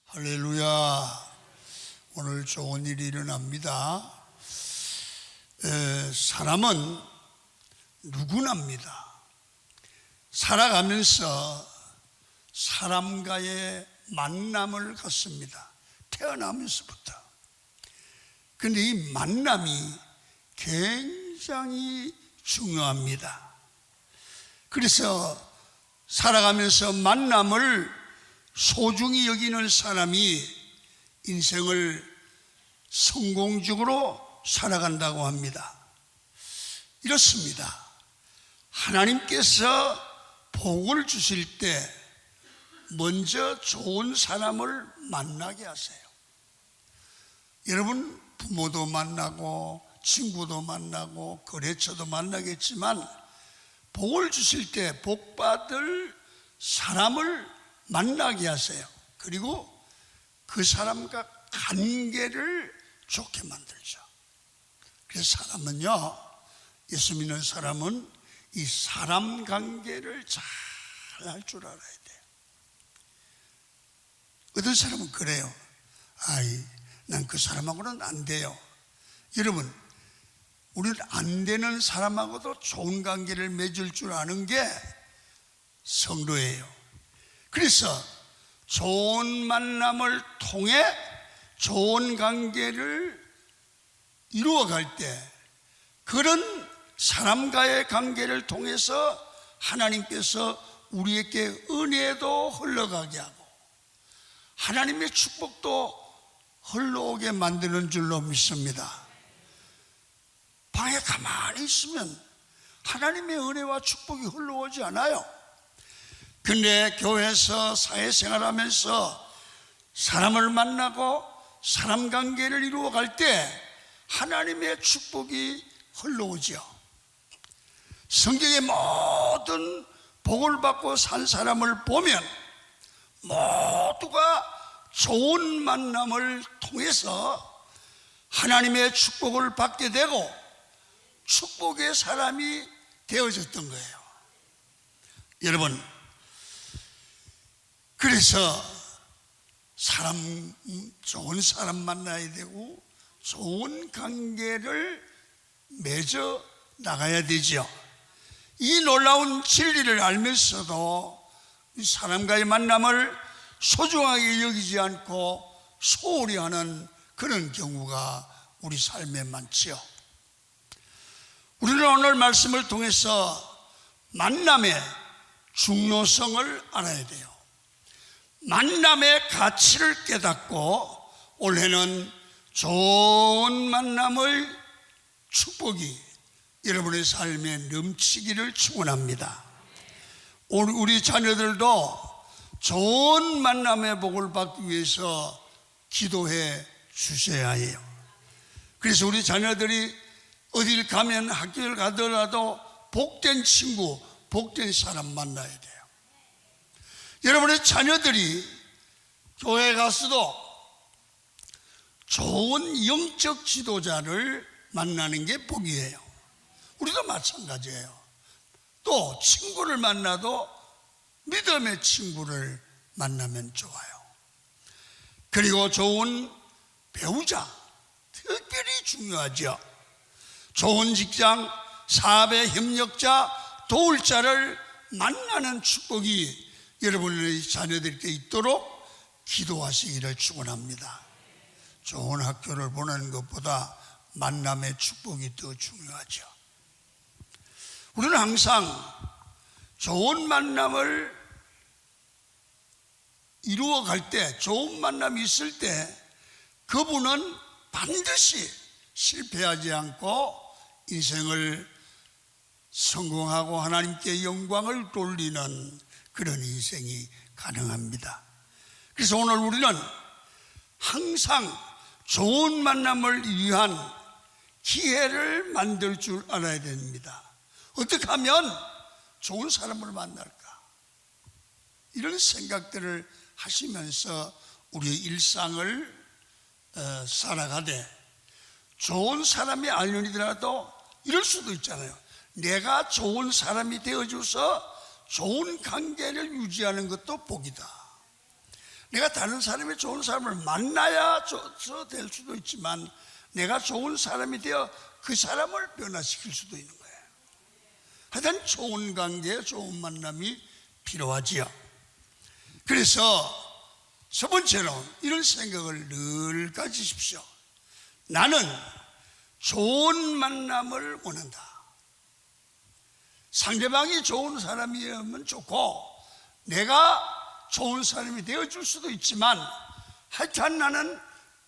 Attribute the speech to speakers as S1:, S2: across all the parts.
S1: 할렐루야. 오늘 좋은 일이 일어납니다. 사람은 누구나입니다. 살아가면서 사람과의 만남을 갖습니다. 태어나면서부터. 그런데 이 만남이 굉장히 중요합니다. 그래서 살아가면서 만남을 소중히 여기는 사람이 인생을 성공적으로 살아간다고 합니다. 이렇습니다. 하나님께서 복을 주실 때 먼저 좋은 사람을 만나게 하세요. 여러분, 부모도 만나고 친구도 만나고 거래처도 만나겠지만 복을 주실 때 복받을 사람을 만나게 하세요. 그리고 그 사람과 관계를 좋게 만들죠. 그래서 사람은요, 예수 믿는 사람은 이 사람 관계를 잘 할 줄 알아야 돼요. 어떤 사람은 그래요. 난 그 사람하고는 안 돼요. 여러분, 우리는 안 되는 사람하고도 좋은 관계를 맺을 줄 아는 게 성도예요. 그래서 좋은 만남을 통해 좋은 관계를 이루어갈 때 그런 사람과의 관계를 통해서 하나님께서 우리에게 은혜도 흘러가게 하고 하나님의 축복도 흘러오게 만드는 줄로 믿습니다. 방에 가만히 있으면 하나님의 은혜와 축복이 흘러오지 않아요. 근데 교회에서 사회생활하면서 사람을 만나고 사람 관계를 이루어갈 때 하나님의 축복이 흘러오죠. 성경의 모든 복을 받고 산 사람을 보면 모두가 좋은 만남을 통해서 하나님의 축복을 받게 되고 축복의 사람이 되어졌던 거예요. 여러분, 그래서 좋은 사람 만나야 되고 좋은 관계를 맺어 나가야 되죠. 이 놀라운 진리를 알면서도 이 사람과의 만남을 소중하게 여기지 않고 소홀히 하는 그런 경우가 우리 삶에 많지요. 우리는 오늘 말씀을 통해서 만남의 중요성을 알아야 돼요. 만남의 가치를 깨닫고 올해는 좋은 만남의 축복이 여러분의 삶에 넘치기를 축원합니다. 우리 자녀들도 좋은 만남의 복을 받기 위해서 기도해 주셔야 해요. 그래서 우리 자녀들이 어딜 가면 학교를 가더라도 복된 친구, 복된 사람 만나야 돼요. 여러분의 자녀들이 교회 가서도 좋은 영적 지도자를 만나는 게 복이에요. 우리도 마찬가지예요. 또 친구를 만나도 믿음의 친구를 만나면 좋아요. 그리고 좋은 배우자, 특별히 중요하죠. 좋은 직장, 사업의 협력자, 도울 자를 만나는 축복이 여러분의 자녀들께 있도록 기도하시기를 축원합니다. 좋은 학교를 보내는 것보다 만남의 축복이 더 중요하죠. 우리는 항상 좋은 만남을 이루어갈 때, 좋은 만남이 있을 때 그분은 반드시 실패하지 않고 인생을 성공하고 하나님께 영광을 돌리는 그런 인생이 가능합니다. 그래서 오늘 우리는 항상 좋은 만남을 위한 기회를 만들 줄 알아야 됩니다. 어떻게 하면 좋은 사람을 만날까? 이런 생각들을 하시면서 우리의 일상을 살아가되 좋은 사람이 아니더라도 이럴 수도 있잖아요. 내가 좋은 사람이 되어줘서 좋은 관계를 유지하는 것도 복이다. 내가 다른 사람이 좋은 사람을 만나야 될 수도 있지만 내가 좋은 사람이 되어 그 사람을 변화시킬 수도 있는 거예요. 하여튼 좋은 관계, 좋은 만남이 필요하지요. 그래서 첫 번째로 이런 생각을 늘 가지십시오. 나는 좋은 만남을 원한다. 상대방이 좋은 사람이면 좋고 내가 좋은 사람이 되어줄 수도 있지만 하여튼 나는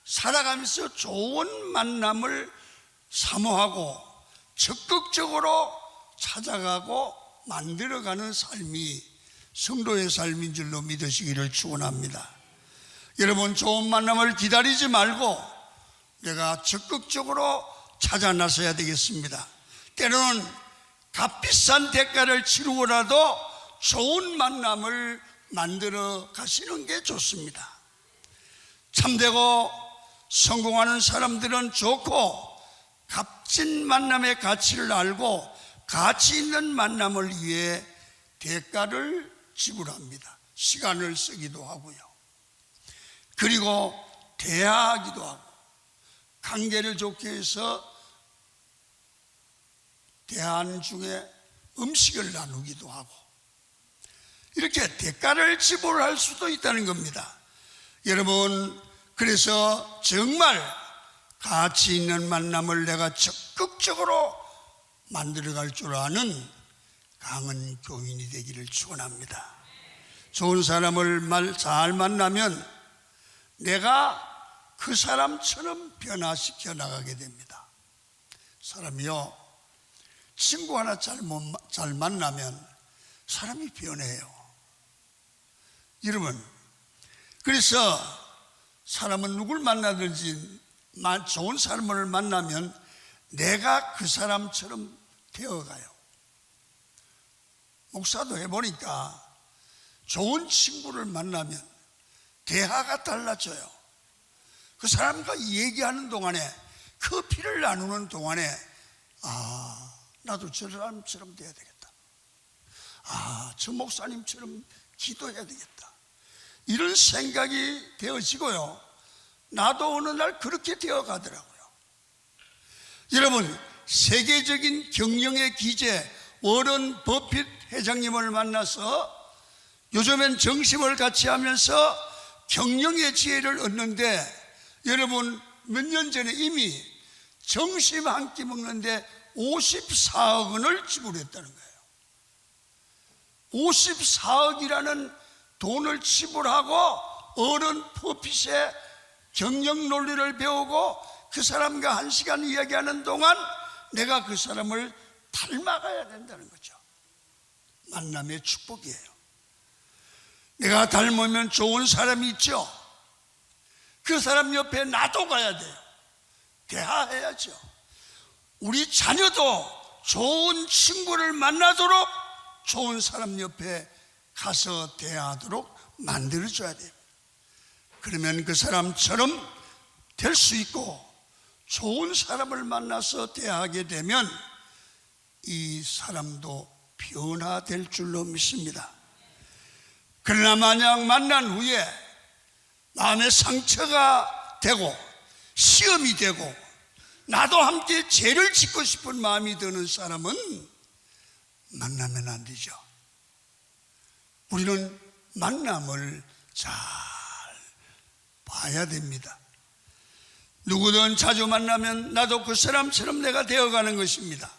S1: 살아가면서 좋은 만남을 사모하고 적극적으로 찾아가고 만들어가는 삶이 성도의 삶인 줄로 믿으시기를 축원합니다. 여러분, 좋은 만남을 기다리지 말고 내가 적극적으로 찾아 나서야 되겠습니다. 때로는 값비싼 대가를 치르고라도 좋은 만남을 만들어 가시는 게 좋습니다. 참되고 성공하는 사람들은 좋고 값진 만남의 가치를 알고 가치 있는 만남을 위해 대가를 지불합니다. 시간을 쓰기도 하고요. 그리고 대화하기도 하고 관계를 좋게 해서 대화 중에 음식을 나누기도 하고 이렇게 대가를 지불할 수도 있다는 겁니다. 여러분, 그래서 정말 가치 있는 만남을 내가 적극적으로 만들어갈 줄 아는 강한 교인이 되기를 축원합니다. 좋은 사람을 잘 만나면 내가 그 사람처럼 변화시켜 나가게 됩니다. 사람이요, 친구 하나 잘 만나면 사람이 변해요. 여러분, 그래서 사람은 누굴 만나든지 좋은 사람을 만나면 내가 그 사람처럼 되어가요. 목사도 해보니까 좋은 친구를 만나면 대화가 달라져요. 그 사람과 얘기하는 동안에, 커피를 나누는 동안에 나도 저 사람처럼 돼야 되겠다. 저 목사님처럼 기도해야 되겠다. 이런 생각이 되어지고요. 나도 어느 날 그렇게 되어가더라고요. 여러분, 세계적인 경영의 기재 워런 버핏 회장님을 만나서 요즘엔 정심을 같이 하면서 경영의 지혜를 얻는데, 여러분, 몇 년 전에 이미 정심 한 끼 먹는데 54억 원을 지불했다는 거예요. 54억이라는 돈을 지불하고 어른 버핏의 경영 논리를 배우고 그 사람과 1시간 이야기하는 동안 내가 그 사람을 닮아가야 된다는 거죠. 만남의 축복이에요. 내가 닮으면 좋은 사람이 있죠. 그 사람 옆에 나도 가야 돼요. 대화해야죠. 우리 자녀도 좋은 친구를 만나도록 좋은 사람 옆에 가서 대화하도록 만들어줘야 돼요. 그러면 그 사람처럼 될 수 있고, 좋은 사람을 만나서 대화하게 되면 이 사람도 변화될 줄로 믿습니다. 그러나 만약 만난 후에 마음의 상처가 되고 시험이 되고 나도 함께 죄를 짓고 싶은 마음이 드는 사람은 만나면 안 되죠. 우리는 만남을 잘 봐야 됩니다. 누구든 자주 만나면 나도 그 사람처럼 내가 되어가는 것입니다.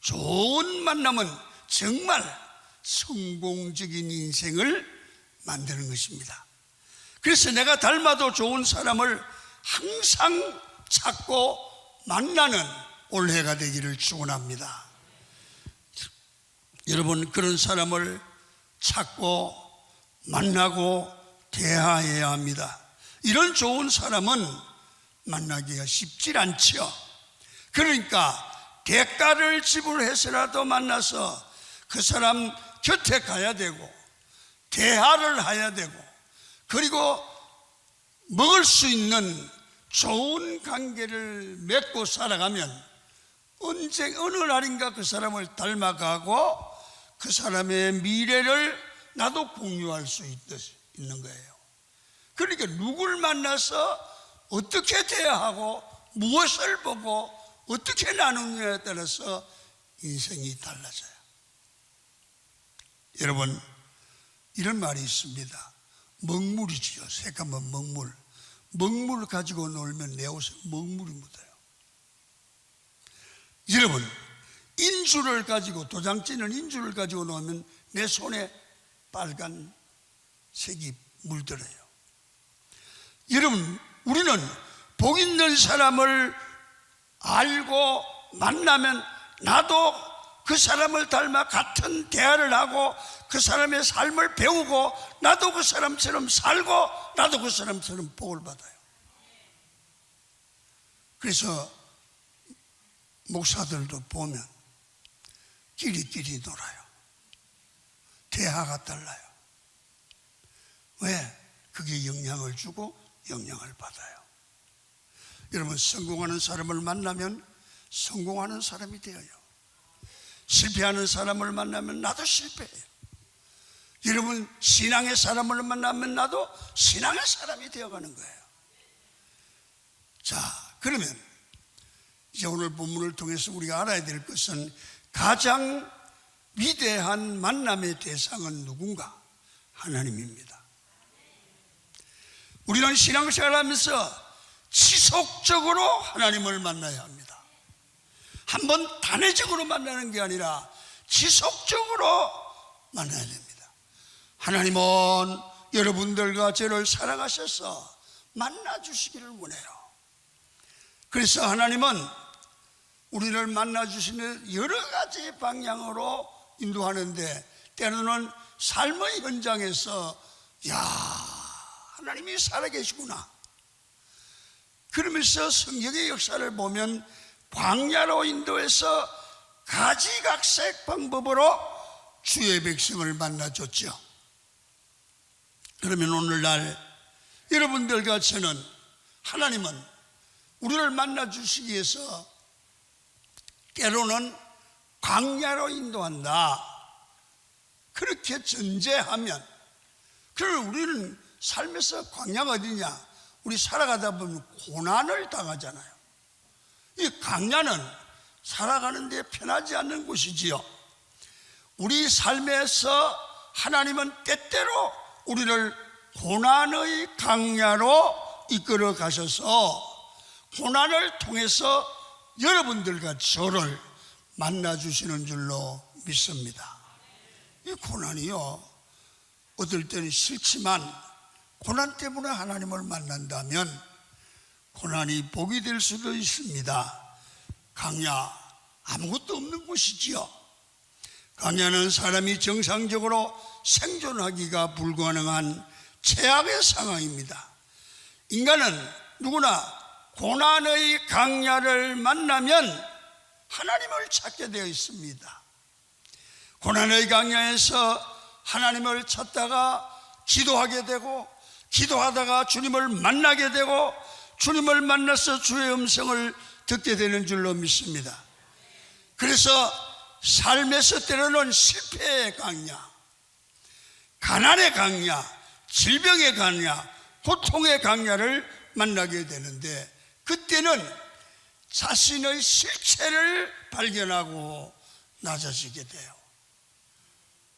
S1: 좋은 만남은 정말 성공적인 인생을 만드는 것입니다. 그래서 내가 닮아도 좋은 사람을 항상 찾고 만나는 올해가 되기를 축원합니다. 여러분, 그런 사람을 찾고 만나고 대화해야 합니다. 이런 좋은 사람은 만나기가 쉽지 않죠. 그러니까 대가를 지불해서라도 만나서 그 사람 곁에 가야 되고 대화를 해야 되고, 그리고 먹을 수 있는 좋은 관계를 맺고 살아가면 언제 어느 날인가 그 사람을 닮아가고 그 사람의 미래를 나도 공유할 수 있는 거예요. 그러니까 누굴 만나서 어떻게 대하고 무엇을 보고 어떻게 나누느냐에 따라서 인생이 달라져요. 여러분, 이런 말이 있습니다. 먹물이지요. 새까만 먹물. 먹물 가지고 놀면 내 옷에 먹물이 묻어요. 여러분, 인주를 가지고, 도장 찍는 인주를 가지고 놓으면 내 손에 빨간 색이 물들어요. 여러분, 우리는 복 있는 사람을 알고 만나면 나도 그 사람을 닮아 같은 대화를 하고 그 사람의 삶을 배우고 나도 그 사람처럼 살고 나도 그 사람처럼 복을 받아요. 그래서 목사들도 보면 끼리끼리 놀아요. 대화가 달라요. 왜? 그게 영향을 주고 영향을 받아요. 여러분, 성공하는 사람을 만나면 성공하는 사람이 되어요. 실패하는 사람을 만나면 나도 실패해요. 여러분, 신앙의 사람을 만나면 나도 신앙의 사람이 되어가는 거예요. 자, 그러면 이제 오늘 본문을 통해서 우리가 알아야 될 것은 가장 위대한 만남의 대상은 누군가? 하나님입니다. 우리는 신앙생활을 하면서 지속적으로 하나님을 만나야 합니다. 한번 단회적으로 만나는 게 아니라 지속적으로 만나야 됩니다. 하나님은 여러분들과 저를 사랑하셔서 만나주시기를 원해요. 그래서 하나님은 우리를 만나주시는 여러 가지 방향으로 인도하는데 때로는 삶의 현장에서 하나님이 살아계시구나 그러면서 성경의 역사를 보면 광야로 인도해서 가지각색 방법으로 주의 백성을 만나줬죠. 그러면 오늘날 여러분들과 저는 하나님은 우리를 만나주시기 위해서 때로는 광야로 인도한다 그렇게 전제하면, 그럼 우리는 삶에서 광야가 어디냐? 우리 살아가다 보면 고난을 당하잖아요. 이 광야는 살아가는 데 편하지 않는 곳이지요. 우리 삶에서 하나님은 때때로 우리를 고난의 광야로 이끌어 가셔서 고난을 통해서 여러분들과 저를 만나주시는 줄로 믿습니다. 이 고난이요, 어떨 때는 싫지만 고난 때문에 하나님을 만난다면 고난이 복이 될 수도 있습니다. 광야, 아무것도 없는 곳이지요. 광야는 사람이 정상적으로 생존하기가 불가능한 최악의 상황입니다. 인간은 누구나 고난의 광야를 만나면 하나님을 찾게 되어 있습니다. 고난의 광야에서 하나님을 찾다가 기도하게 되고, 기도하다가 주님을 만나게 되고, 주님을 만나서 주의 음성을 듣게 되는 줄로 믿습니다. 그래서 삶에서 때로는 실패의 광야, 가난의 광야, 질병의 광야, 고통의 광야를 만나게 되는데, 그때는 자신의 실체를 발견하고 낮아지게 돼요.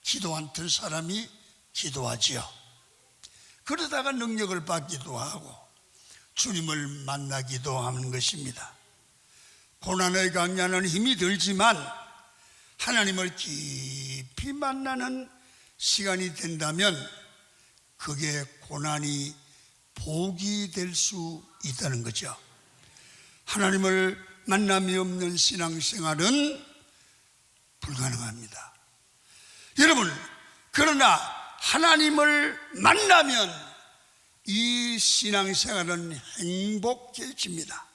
S1: 기도 않던 사람이 기도하지요. 그러다가 능력을 받기도 하고 주님을 만나기도 하는 것입니다. 고난의 광야는 힘이 들지만 하나님을 깊이 만나는 시간이 된다면 그게 고난이 복이 될 수 있다는 거죠. 하나님을 만남이 없는 신앙생활은 불가능합니다. 여러분, 그러나 하나님을 만나면 이 신앙생활은 행복해집니다.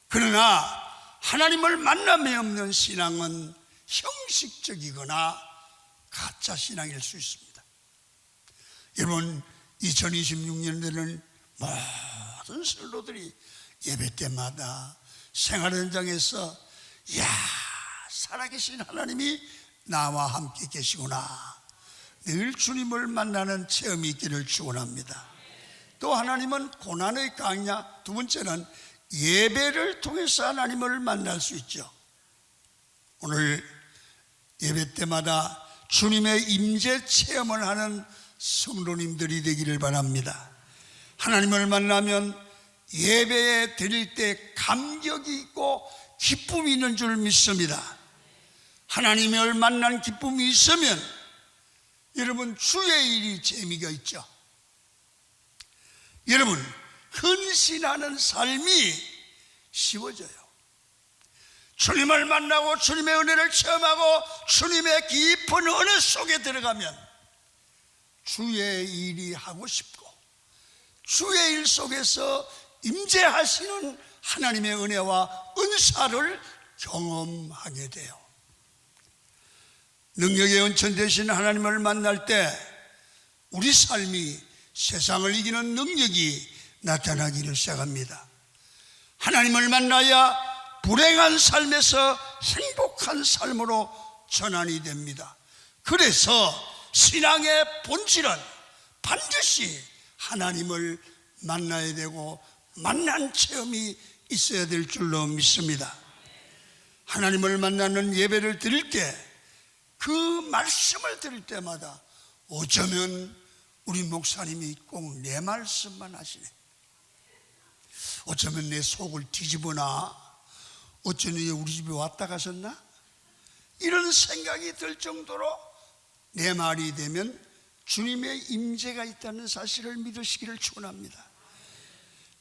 S1: 그러나 하나님을 만남이 없는 신앙은 형식적이거나 가짜 신앙일 수 있습니다. 여러분, 2026년에는 모든 성도들이 예배 때마다 생활 현장에서 살아계신 하나님이 나와 함께 계시구나, 늘 주님을 만나는 체험이 있기를 축원합니다. 또 하나님은 고난의 강야, 두 번째는 예배를 통해서 하나님을 만날 수 있죠. 오늘 예배 때마다 주님의 임재 체험을 하는 성도님들이 되기를 바랍니다. 하나님을 만나면 예배에 드릴 때 감격이 있고 기쁨이 있는 줄 믿습니다. 하나님을 만난 기쁨이 있으면 여러분 주의 일이 재미가 있죠. 여러분 헌신하는 삶이 쉬워져요. 주님을 만나고 주님의 은혜를 체험하고 주님의 깊은 은혜 속에 들어가면 주의 일이 하고 싶고 주의 일 속에서 임재하시는 하나님의 은혜와 은사를 경험하게 돼요. 능력의 원천 되신 하나님을 만날 때 우리 삶이 세상을 이기는 능력이 나타나기를 시작합니다. 하나님을 만나야 불행한 삶에서 행복한 삶으로 전환이 됩니다. 그래서 신앙의 본질은 반드시 하나님을 만나야 되고 만난 체험이 있어야 될 줄로 믿습니다. 하나님을 만나는 예배를 드릴 때 그 말씀을 들을 때마다 어쩌면 우리 목사님이 꼭 내 말씀만 하시네, 어쩌면 내 속을 뒤집어나, 어쩌면 우리 집에 왔다 가셨나, 이런 생각이 들 정도로 내 말이 되면 주님의 임재가 있다는 사실을 믿으시기를 축원합니다.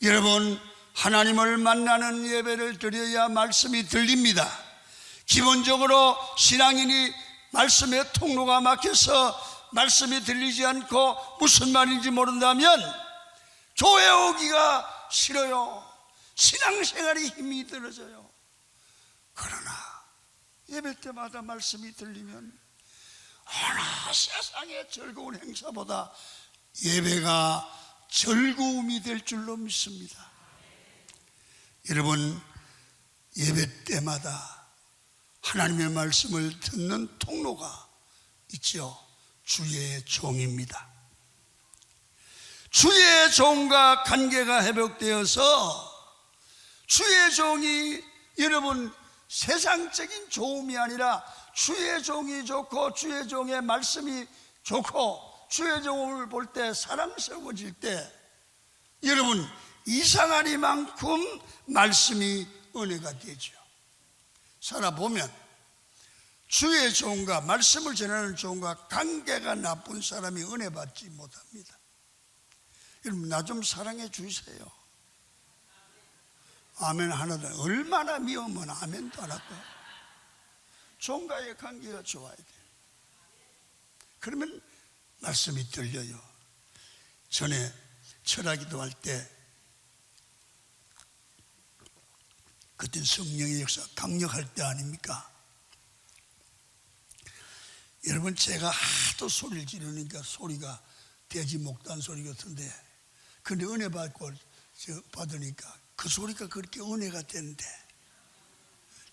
S1: 여러분, 하나님을 만나는 예배를 드려야 말씀이 들립니다. 기본적으로 신앙인이 말씀의 통로가 막혀서 말씀이 들리지 않고 무슨 말인지 모른다면 교회 오기가 싫어요. 신앙생활에 힘이 들어져요. 그러나 예배 때마다 말씀이 들리면 어느 세상의 즐거운 행사보다 예배가 즐거움이 될 줄로 믿습니다. 여러분, 예배 때마다 하나님의 말씀을 듣는 통로가 있죠. 주의 종입니다. 주의 종과 관계가 회복되어서 주의 종이 여러분 세상적인 좋음이 아니라 주의 종이 좋고 주의 종의 말씀이 좋고 주의 종을 볼 때 사랑스러워질 때 여러분 이상하리만큼 말씀이 은혜가 되죠. 살아보면 주의 종과 말씀을 전하는 종과 관계가 나쁜 사람이 은혜 받지 못합니다. 여러분 나 좀 사랑해 주세요. 아멘 하나도 얼마나 미우면 아멘도 안 할까? 종과의 관계가 좋아야 돼요. 그러면 말씀이 들려요. 전에 철학기도 할 때 그때 성령의 역사 강력할 때 아닙니까? 여러분 제가 하도 소리를 지르니까 소리가 돼지 목단 소리 같은데 근데 은혜 받으니까 그 소리가 그렇게 은혜가 되는데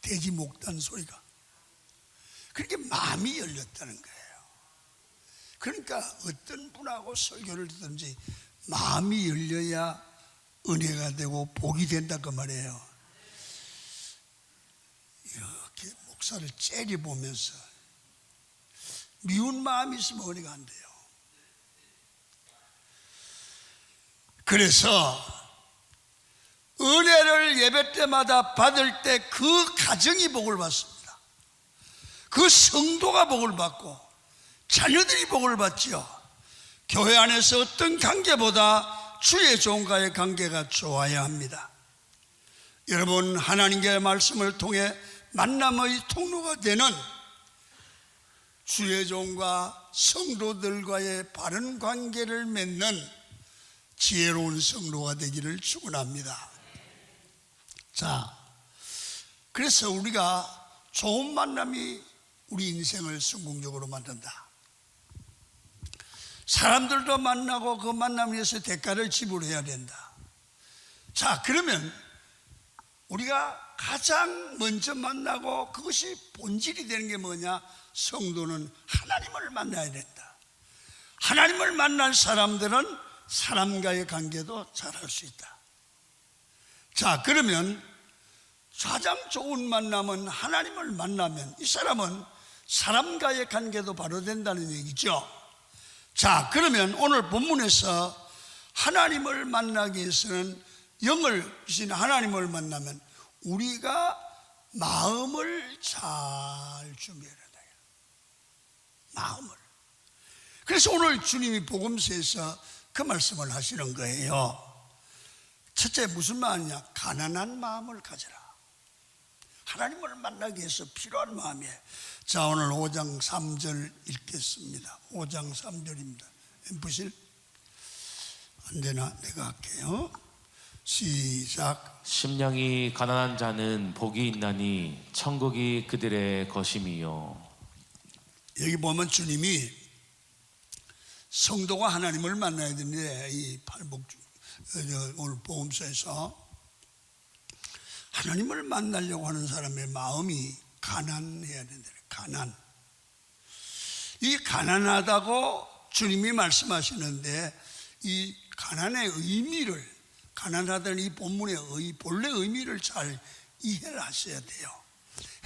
S1: 돼지 목단 소리가 그렇게 마음이 열렸다는 거예요. 그러니까 어떤 분하고 설교를 듣든지 마음이 열려야 은혜가 되고 복이 된다 그 말이에요. 이렇게 목사를 째려보면서 미운 마음이 있으면 은혜가 안 돼요. 그래서 은혜를 예배 때마다 받을 때 그 가정이 복을 받습니다. 그 성도가 복을 받고 자녀들이 복을 받죠. 교회 안에서 어떤 관계보다 주의 종과의 관계가 좋아야 합니다. 여러분 하나님의 말씀을 통해 만남의 통로가 되는 주의 종과 성도들과의 바른 관계를 맺는 지혜로운 성도가 되기를 축원합니다. 자, 그래서 우리가 좋은 만남이 우리 인생을 성공적으로 만든다. 사람들도 만나고 그 만남을 위해서 대가를 지불해야 된다. 자, 그러면 우리가 가장 먼저 만나고 그것이 본질이 되는 게 뭐냐? 성도는 하나님을 만나야 된다. 하나님을 만난 사람들은 사람과의 관계도 잘할 수 있다. 자, 그러면 가장 좋은 만남은 하나님을 만나면 이 사람은 사람과의 관계도 바로 된다는 얘기죠. 자, 그러면 오늘 본문에서 하나님을 만나기 위해서는 영을 주신 하나님을 만나면 우리가 마음을 잘 준비해야 된다. 마음을. 그래서 오늘 주님이 복음서에서 그 말씀을 하시는 거예요. 첫째 무슨 말이냐? 가난한 마음을 가져라. 하나님을 만나기 위해서 필요한 마음이에요. 자, 오늘 5장 3절 읽겠습니다. 5장 3절입니다. 보실? 안 되나? 내가 할게요. 시작.
S2: 심령이 가난한 자는 복이 있나니 천국이 그들의 것임이요.
S1: 여기 보면 주님이 성도가 하나님을 만나야 되는데 이 오늘 복음서에서 하나님을 만나려고 하는 사람의 마음이 가난해야 된다. 가난. 이 가난하다고 주님이 말씀하시는데 이 가난의 의미를, 가난하다는 이 본문의 본래 의미를 잘 이해를 하셔야 돼요.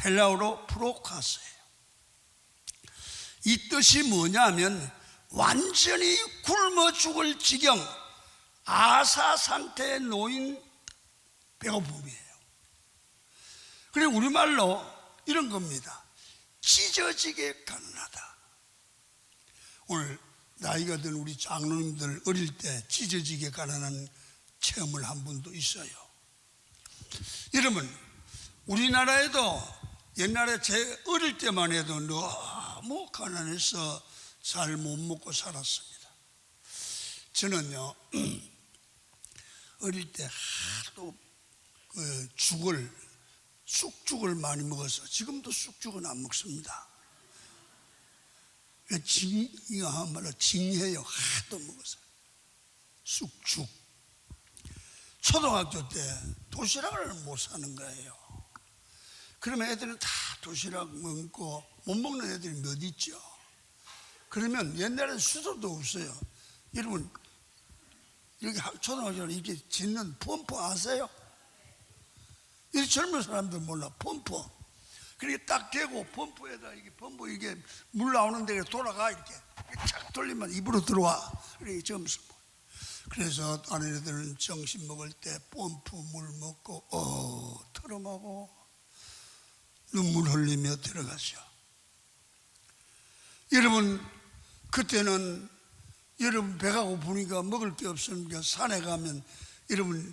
S1: 헬라어로 프로카스예요. 이 뜻이 뭐냐면 완전히 굶어 죽을 지경, 아사 상태에 놓인 배고픔이에요. 그리고 우리말로 이런 겁니다. 찢어지게 가난하다. 오늘 나이가 든 우리 장로님들 어릴 때 찢어지게 가난한 체험을 한 분도 있어요. 여러분, 우리나라에도 옛날에 제 어릴 때만 해도 너무 가난해서 잘 못 먹고 살았습니다. 저는요 어릴 때 하도 쑥죽을 많이 먹어서 지금도 쑥죽은 안 먹습니다. 이거 한말로 징해요. 하도 먹어서 쑥죽. 초등학교 때 도시락을 못 사는 거예요. 그러면 애들은 다 도시락 먹고 못 먹는 애들이 몇 있죠. 그러면 옛날에는 수도도 없어요. 여러분 여기 초등학교는 이렇게 짓는 펌프 아세요? 이 젊은 사람들 몰라. 펌프. 그렇게 딱 대고 펌프에다 이게 펌프 이게 물 나오는 데가 돌아가 이렇게 착 돌리면 입으로 들어와. 그래 점수. 그래서 다른 애들은 점심 먹을 때 펌프 물 먹고 트름하고 눈물 흘리며 들어가죠. 여러분 그때는 여러분 배가 고프니까 먹을 게 없으니까 산에 가면 여러분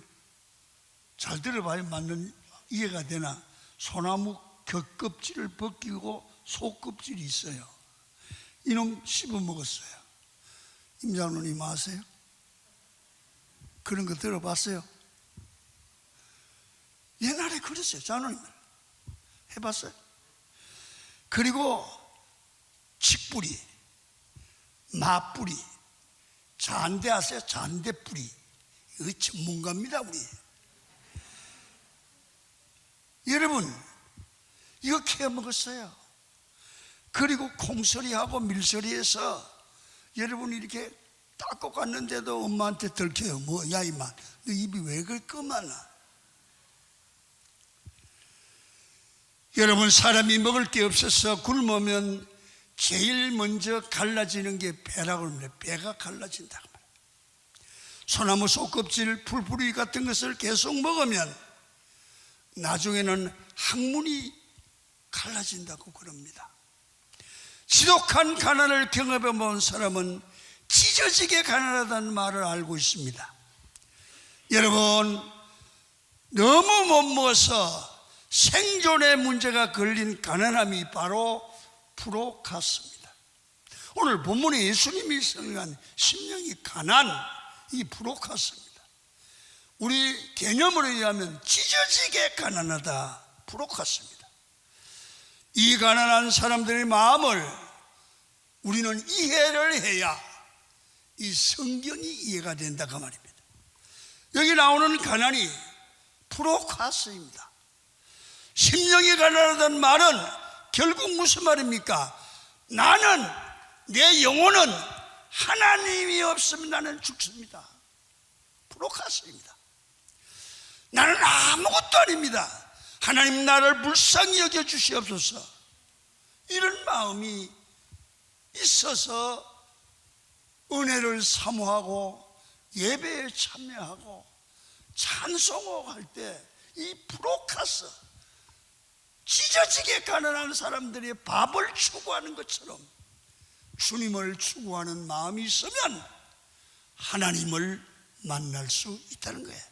S1: 잘 들어봐야 맞는 이해가 되나? 소나무 겹껍질을 벗기고 속껍질이 있어요. 이놈 씹어 먹었어요. 임 장로님 아세요? 그런 거 들어봤어요? 옛날에 그랬어요. 장로님 해봤어요? 그리고 칡뿌리, 마뿌리, 잔대 아세요? 잔대뿌리. 이거 전문가입니다 우리. 여러분 이거 캐 먹었어요. 그리고 콩서리하고 밀서리해서 여러분 이렇게 닦고 갔는데도 엄마한테 들켜요. 뭐 야 이마 너 입이 왜 그렇게 까마나? 여러분 사람이 먹을 게 없어서 굶으면 제일 먼저 갈라지는 게 배라고 합니다. 배가 갈라진다고 말이에요. 소나무 속껍질, 풀뿌리 같은 것을 계속 먹으면 나중에는 항문이 갈라진다고 그럽니다. 지독한 가난을 경험해 본 사람은 찢어지게 가난하다는 말을 알고 있습니다. 여러분 너무 못 먹어서 생존의 문제가 걸린 가난함이 바로 프로카스입니다. 오늘 본문에 예수님이 설명한 심령이 가난, 이 프로카스입니다. 우리 개념으로 의하면 찢어지게 가난하다, 프로카스입니다. 이 가난한 사람들의 마음을 우리는 이해를 해야 이 성경이 이해가 된다 그 말입니다. 여기 나오는 가난이 프로카스입니다. 심령이 가난하다는 말은 결국 무슨 말입니까? 나는 내 영혼은 하나님이 없으면 나는 죽습니다. 프로카스입니다. 나는 아무것도 아닙니다. 하나님 나를 불쌍히 여겨 주시옵소서. 이런 마음이 있어서 은혜를 사모하고 예배에 참여하고 찬송하고 할 때 이 프로카스, 찢어지게 가난한 사람들이 밥을 추구하는 것처럼 주님을 추구하는 마음이 있으면 하나님을 만날 수 있다는 거예요.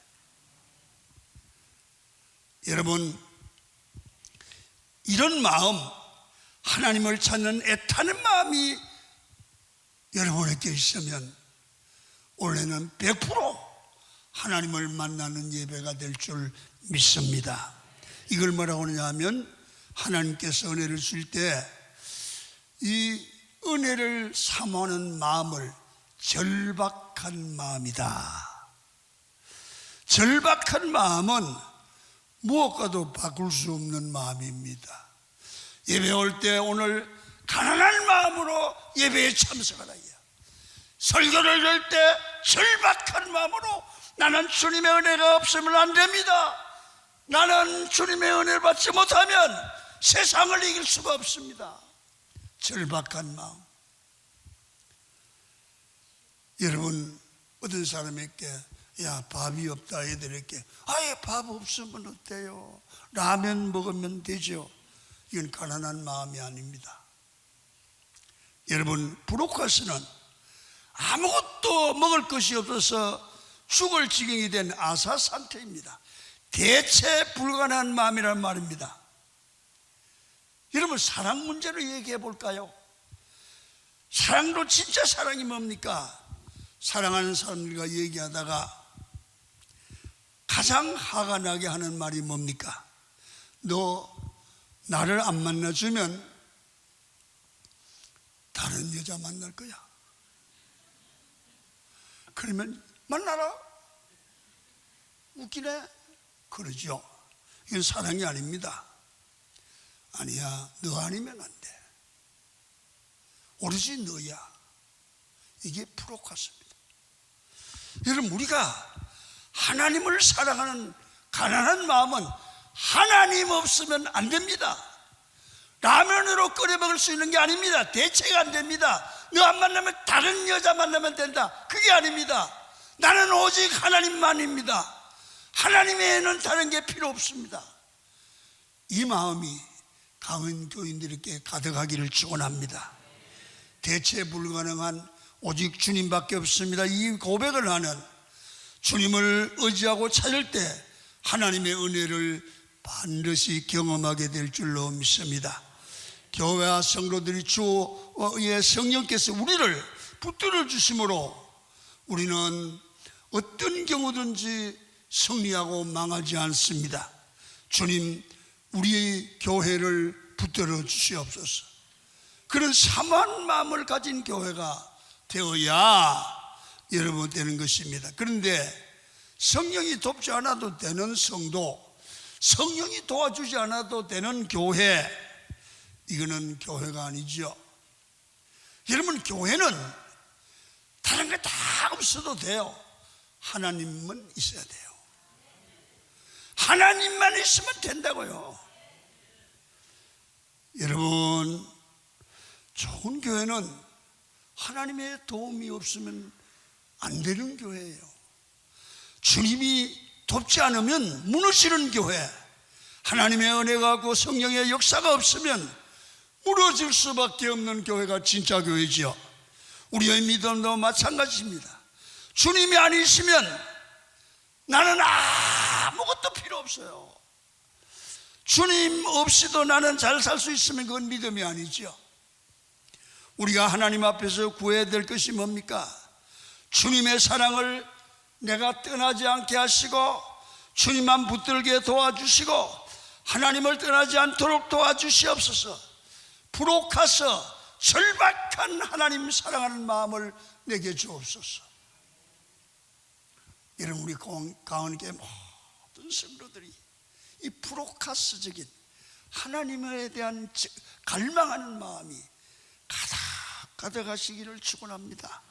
S1: 여러분, 이런 마음, 하나님을 찾는 애타는 마음이 여러분에게 있으면 올해는 100% 하나님을 만나는 예배가 될 줄 믿습니다. 이걸 뭐라고 하느냐 하면 하나님께서 은혜를 줄 때 이 은혜를 사모하는 마음을 절박한 마음이다. 절박한 마음은 무엇과도 바꿀 수 없는 마음입니다. 예배 올 때 오늘 가난한 마음으로 예배에 참석하라. 설교를 할 때 절박한 마음으로 나는 주님의 은혜가 없으면 안 됩니다. 나는 주님의 은혜를 받지 못하면 세상을 이길 수가 없습니다. 절박한 마음. 여러분, 어떤 사람에게 야 밥이 없다 애들에게 아예 밥 없으면 어때요? 라면 먹으면 되죠. 이건 가난한 마음이 아닙니다. 여러분, 브로카스는 아무것도 먹을 것이 없어서 죽을 지경이 된 아사 상태입니다. 대체 불가능한 마음이란 말입니다. 여러분, 사랑 문제로 얘기해 볼까요? 사랑도 진짜 사랑이 뭡니까? 사랑하는 사람들과 얘기하다가 가장 화가 나게 하는 말이 뭡니까? 너 나를 안 만나주면 다른 여자 만날 거야. 그러면 만나라. 웃기네. 그러죠. 이건 사랑이 아닙니다. 아니야, 너 아니면 안 돼. 오로지 너야. 이게 프로카스입니다. 여러분, 우리가 하나님을 사랑하는 가난한 마음은 하나님 없으면 안 됩니다. 라면으로 끓여 먹을 수 있는 게 아닙니다. 대체가 안 됩니다. 너 안 만나면 다른 여자 만나면 된다. 그게 아닙니다. 나는 오직 하나님만입니다. 하나님 외에는 다른 게 필요 없습니다. 이 마음이 강은 교인들에게 가득하기를 축원합니다. 대체 불가능한 오직 주님밖에 없습니다. 이 고백을 하는, 주님을 의지하고 찾을 때 하나님의 은혜를 반드시 경험하게 될 줄로 믿습니다. 교회와 성도들이 주의 성령께서 우리를 붙들어 주심으로 우리는 어떤 경우든지 승리하고 망하지 않습니다. 주님, 우리 교회를 붙들어 주시옵소서. 그런 사모한 마음을 가진 교회가 되어야 여러분 되는 것입니다. 그런데 성령이 돕지 않아도 되는 성도, 성령이 도와주지 않아도 되는 교회, 이거는 교회가 아니죠. 여러분, 교회는 다른 거 다 없어도 돼요. 하나님만 있어야 돼요. 하나님만 있으면 된다고요. 여러분, 좋은 교회는 하나님의 도움이 없으면 안 되는 교회예요. 주님이 돕지 않으면 무너지는 교회, 하나님의 은혜가 없고 성령의 역사가 없으면 무너질 수밖에 없는 교회가 진짜 교회죠. 우리의 믿음도 마찬가지입니다. 주님이 아니시면 나는 아무것도 필요 없어요. 주님 없이도 나는 잘 살 수 있으면 그건 믿음이 아니죠. 우리가 하나님 앞에서 구해야 될 것이 뭡니까? 주님의 사랑을 내가 떠나지 않게 하시고 주님만 붙들게 도와주시고 하나님을 떠나지 않도록 도와주시옵소서. 부록하서 절박한 하나님 사랑하는 마음을 내게 주옵소서. 여러분, 우리 강원교회 모든 성도들이 이 프로카스적인 하나님에 대한 갈망하는 마음이 가득하시기를 축원합니다.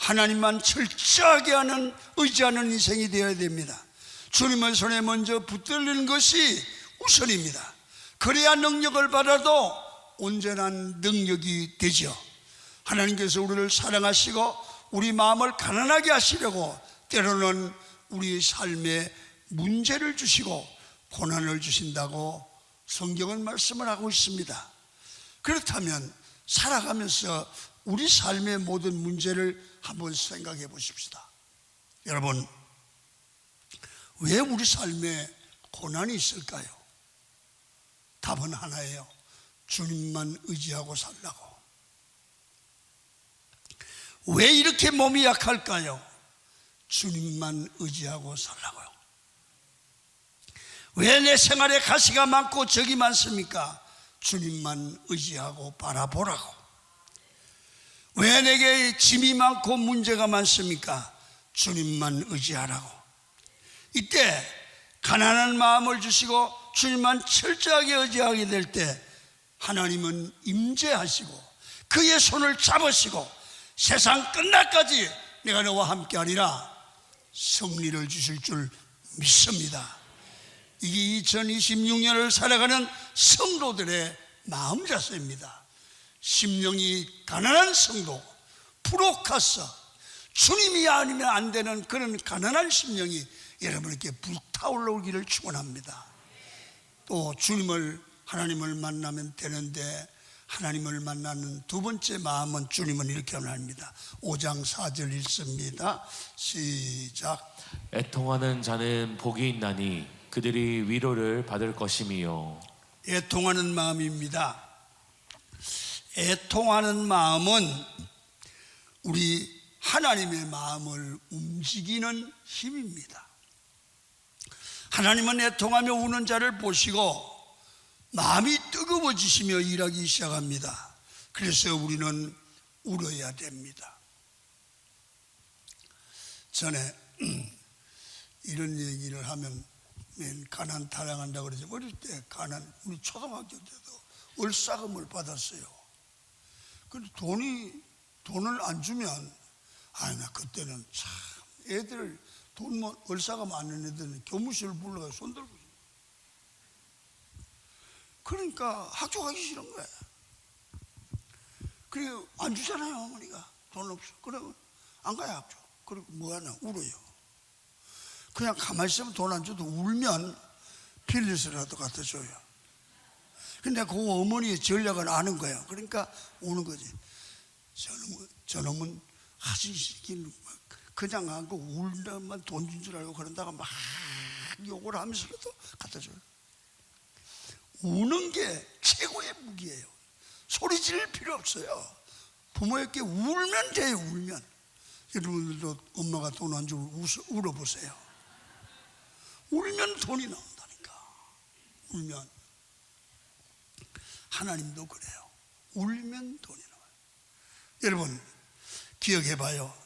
S1: 하나님만 철저하게 하는 의지하는 인생이 되어야 됩니다. 주님의 손에 먼저 붙들리는 것이 우선입니다. 그래야 능력을 받아도 온전한 능력이 되죠. 하나님께서 우리를 사랑하시고 우리 마음을 가난하게 하시려고 때로는 우리 삶에 문제를 주시고 고난을 주신다고 성경은 말씀을 하고 있습니다. 그렇다면 살아가면서 우리 삶의 모든 문제를 한번 생각해 보십시다. 여러분, 왜 우리 삶에 고난이 있을까요? 답은 하나예요. 주님만 의지하고 살라고. 왜 이렇게 몸이 약할까요? 주님만 의지하고 살라고요. 왜 내 생활에 가시가 많고 적이 많습니까? 주님만 의지하고 바라보라고. 왜 내게 짐이 많고 문제가 많습니까? 주님만 의지하라고. 이때 가난한 마음을 주시고 주님만 철저하게 의지하게 될 때 하나님은 임재하시고 그의 손을 잡으시고 세상 끝날까지 내가 너와 함께하리라 승리를 주실 줄 믿습니다. 이게 2026년을 살아가는 성도들의 마음 자세입니다. 심령이 가난한 성도, 부족하서 주님이 아니면 안 되는 그런 가난한 심령이 여러분에게 불타올라오기를 축원합니다. 또 하나님을 만나면 되는데 하나님을 만나는 두 번째 마음은 주님은 이렇게 말합니다. 5장 4절 읽습니다. 시작.
S2: 애통하는 자는 복이 있나니 그들이 위로를 받을 것임이요.
S1: 애통하는 마음입니다. 애통하는 마음은 우리 하나님의 마음을 움직이는 힘입니다. 하나님은 애통하며 우는 자를 보시고 마음이 뜨거워지시며 일하기 시작합니다. 그래서 우리는 울어야 됩니다. 전에 이런 얘기를 하면 가난 타령한다고 그러죠. 어릴 때 우리 초등학교 때도 얼싸금을 받았어요. 근데 돈을 안 주면 나 그때는 참 애들 얼싸금 안 하는 애들은 교무실을 불러가서 손들고 있어요. 그러니까 학교 가기 싫은 거야. 그래 안 주잖아요. 어머니가 돈 없어. 그러면 안 가요 학교. 그리고 뭐하나 울어요. 그냥 가만히 있으면 돈 안 줘도 울면 필리스라도 갖다 줘요. 근데 그 어머니의 전략을 아는 거야. 그러니까 우는 거지. 저놈은 하시기는 그냥 하고 울다만 돈 준 줄 알고 그런다가 막 욕을 하면서라도 갖다 줘요. 우는 게 최고의 무기예요. 소리 지를 필요 없어요. 부모에게 울면 돼요. 울면. 여러분들도 엄마가 돈 안 주고 울어보세요. 울면 돈이 나온다니까. 울면. 하나님도 그래요. 울면 돈이 나와요. 여러분 기억해봐요.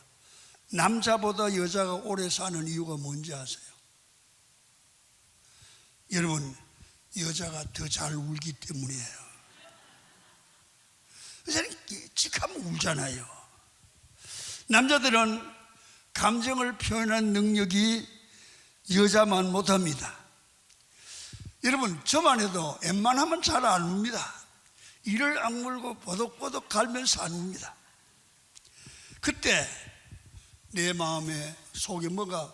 S1: 남자보다 여자가 오래 사는 이유가 뭔지 아세요? 여러분 여자가 더 잘 울기 때문이에요. 여자는 찌하면 울잖아요. 남자들은 감정을 표현하는 능력이 여자만 못합니다. 여러분 저만 해도 웬만하면 잘 안 웁니다. 이를 악물고 버덕버덕 갈면서 안 웁니다. 그때 내 마음에 속에 뭐가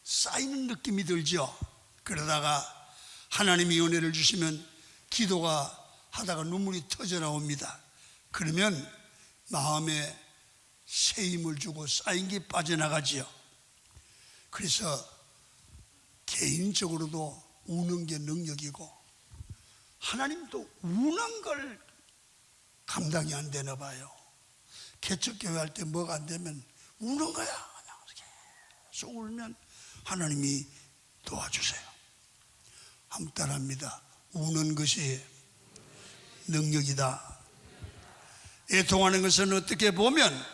S1: 쌓이는 느낌이 들죠. 그러다가 하나님이 은혜를 주시면 기도가 하다가 눈물이 터져 나옵니다. 그러면 마음에 새 힘을 주고 쌓인 게 빠져나가지요. 그래서 개인적으로도 우는 게 능력이고 하나님도 우는 걸 감당이 안 되나 봐요. 개척교회 할 때 뭐가 안 되면 우는 거야. 그냥 계속 울면 하나님이 도와주세요. 한번 따라합니다. 우는 것이 능력이다. 애통하는 것은 어떻게 보면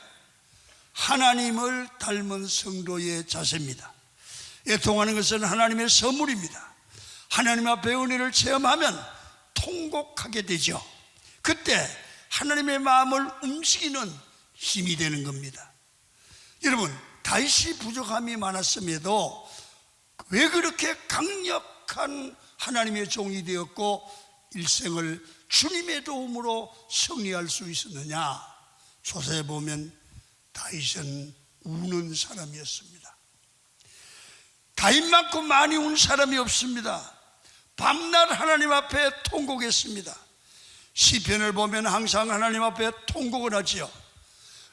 S1: 하나님을 닮은 성도의 자세입니다. 애통하는 것은 하나님의 선물입니다. 하나님 앞에 은혜를 체험하면 통곡하게 되죠. 그때 하나님의 마음을 움직이는 힘이 되는 겁니다. 여러분, 다윗이 부족함이 많았음에도 왜 그렇게 강력한 하나님의 종이 되었고 일생을 주님의 도움으로 승리할 수 있었느냐? 조사해 보면 다윗은 우는 사람이었습니다. 다윗만큼 많이 운 사람이 없습니다. 밤낮 하나님 앞에 통곡했습니다. 시편을 보면 항상 하나님 앞에 통곡을 하지요.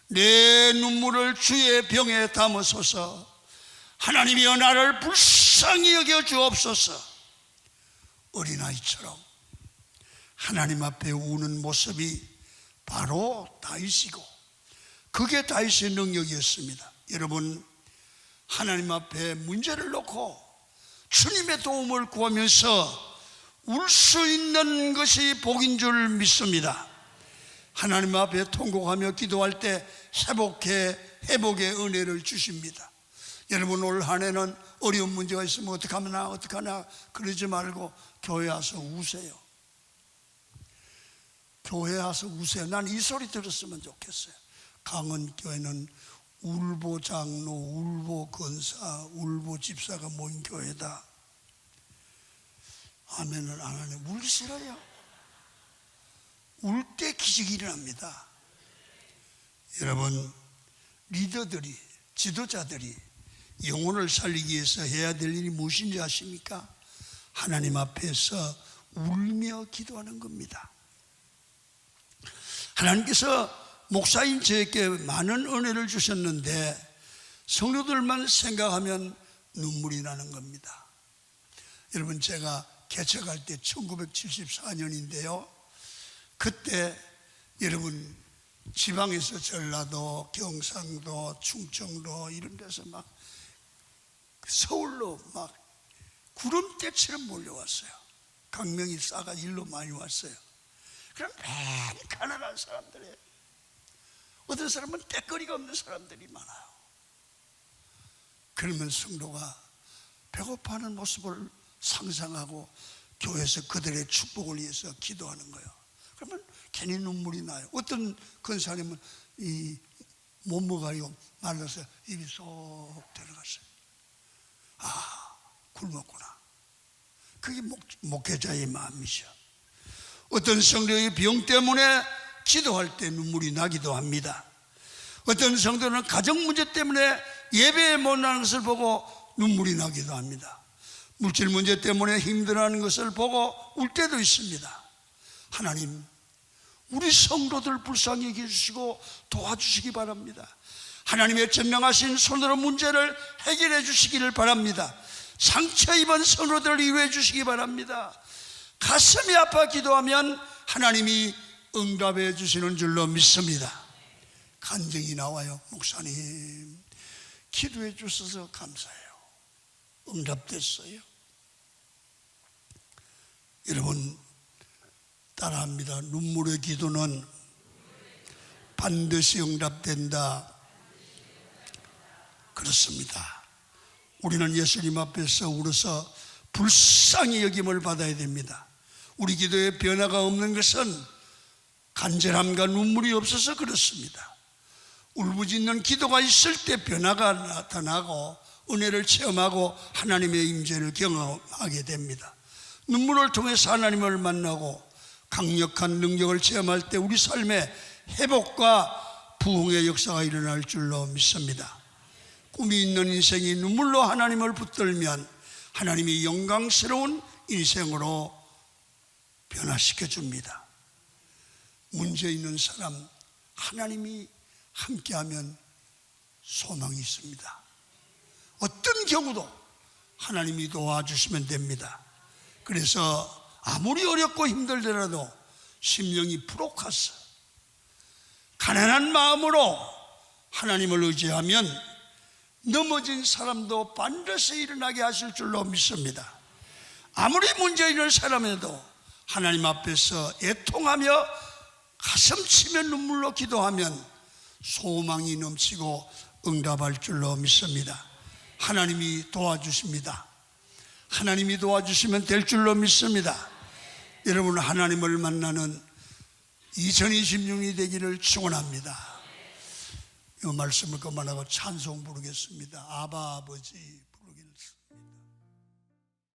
S1: 내 눈물을 주의 병에 담으소서. 하나님이여 나를 불쌍히 여겨 주옵소서. 어린아이처럼 하나님 앞에 우는 모습이 바로 다윗이고 그게 다윗의 능력이었습니다. 여러분, 하나님 앞에 문제를 놓고 주님의 도움을 구하면서 울 수 있는 것이 복인 줄 믿습니다. 하나님 앞에 통곡하며 기도할 때 회복의 은혜를 주십니다. 여러분, 올 한 해는 어려운 문제가 있으면 어떡하나 그러지 말고 교회 와서 우세요. 교회 와서 우세요. 난 이 소리 들었으면 좋겠어요. 강원교회는 울보 장로, 울보 권사, 울보 집사가 모인 교회다. 아멘을 안 하네. 울기 싫어요. 울 때 기적이 일어납니다. 여러분, 리더들이, 지도자들이 영혼을 살리기 위해서 해야 될 일이 무엇인지 아십니까? 하나님 앞에서 울며 기도하는 겁니다. 하나님께서 목사인 저에게 많은 은혜를 주셨는데 성도들만 생각하면 눈물이 나는 겁니다. 여러분, 제가 개척할 때 1974년인데요 그때 여러분 지방에서 전라도, 경상도, 충청도 이런 데서 막 서울로 막 구름대처럼 몰려왔어요. 강명이 싸가 일로 많이 왔어요. 그럼 맨 가난한 사람들이에요. 어떤 사람은 떼거리가 없는 사람들이 많아요. 그러면 성도가 배고파하는 모습을 상상하고 교회에서 그들의 축복을 위해서 기도하는 거예요. 그러면 괜히 눈물이 나요. 어떤 권사님은 몸무가요 말라서 입이 쏙 들어갔어요. 아, 굶었구나. 그게 목회자의 마음이죠. 어떤 성도의 병 때문에 기도할 때 눈물이 나기도 합니다. 어떤 성도는 가정 문제 때문에 예배에 못 나는 것을 보고 눈물이 나기도 합니다. 물질 문제 때문에 힘들어하는 것을 보고 울 때도 있습니다. 하나님, 우리 성도들 불쌍히 여겨주시고 도와주시기 바랍니다. 하나님의 전명하신 손으로 문제를 해결해 주시기를 바랍니다. 상처 입은 성도들을 위로해 주시기 바랍니다. 가슴이 아파 기도하면 하나님이 응답해 주시는 줄로 믿습니다. 간증이 나와요. 목사님, 기도해 주셔서 감사해요. 응답됐어요. 여러분, 따라합니다. 눈물의 기도는 반드시 응답된다. 그렇습니다. 우리는 예수님 앞에서 울어서 불쌍히 여김을 받아야 됩니다. 우리 기도에 변화가 없는 것은 간절함과 눈물이 없어서 그렇습니다. 울부짖는 기도가 있을 때 변화가 나타나고 은혜를 체험하고 하나님의 임재를 경험하게 됩니다. 눈물을 통해서 하나님을 만나고 강력한 능력을 체험할 때 우리 삶에 회복과 부흥의 역사가 일어날 줄로 믿습니다. 꿈이 있는 인생이 눈물로 하나님을 붙들면 하나님이 영광스러운 인생으로 변화시켜 줍니다. 문제 있는 사람, 하나님이 함께하면 소망이 있습니다. 어떤 경우도 하나님이 도와주시면 됩니다. 그래서 아무리 어렵고 힘들더라도 심령이 불혹해서 가난한 마음으로 하나님을 의지하면 넘어진 사람도 반드시 일어나게 하실 줄로 믿습니다. 아무리 문제 있는 사람에도 하나님 앞에서 애통하며 가슴치며 눈물로 기도하면 소망이 넘치고 응답할 줄로 믿습니다. 하나님이 도와주십니다. 하나님이 도와주시면 될 줄로 믿습니다. 여러분, 하나님을 만나는 2026년이 되기를 축원합니다. 이 말씀을 그만하고 찬송 부르겠습니다. 아바 아버지 부르겠습니다.